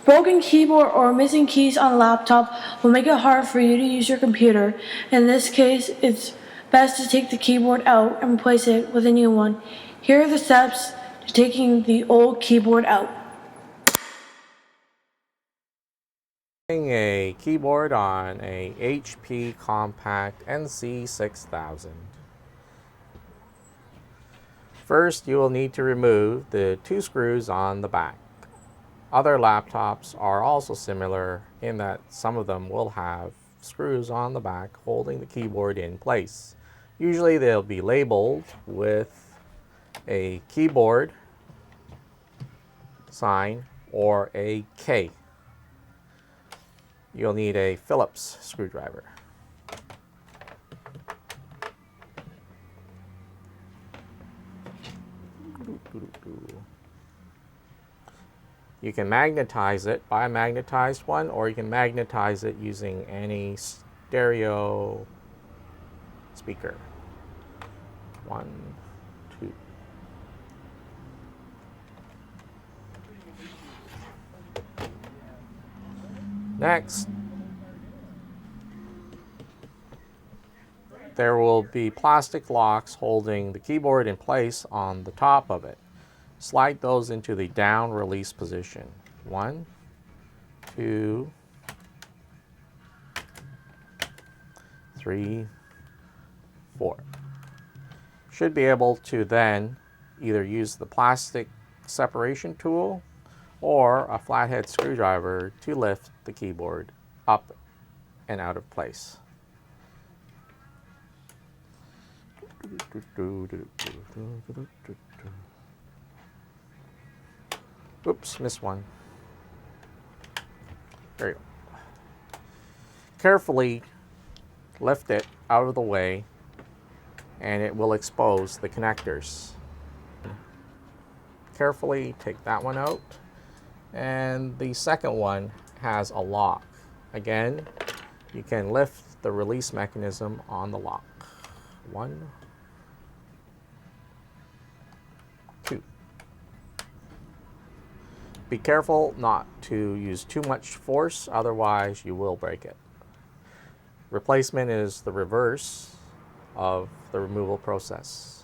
Broken keyboard or missing keys on a laptop will make it hard for you to use your computer. In this case, it's best to take the keyboard out and replace it with a new one. Here are the steps to taking the old keyboard out. A keyboard on a HP Compact NC6000. First, you will need to remove the 2 screws on the back. Other laptops are also similar in that some of them will have screws on the back holding the keyboard in place. Usually they'll be labeled with a keyboard sign or a K. You'll need a Phillips screwdriver. You can magnetize it, buy a magnetized one, or you can magnetize it using any stereo speaker. 1, 2. Next, there will be plastic locks holding the keyboard in place on the top of it. Slide those into the down release position. 1, 2, 3, 4. Should be able to then either use the plastic separation tool or a flathead screwdriver to lift the keyboard up and out of place. Oops, missed one. There you go. Carefully lift it out of the way and it will expose the connectors. Carefully take that one out, and the second one has a lock. Again, you can lift the release mechanism on the lock. 1, 2. Be careful not to use too much force, otherwise you will break it. Replacement is the reverse of the removal process.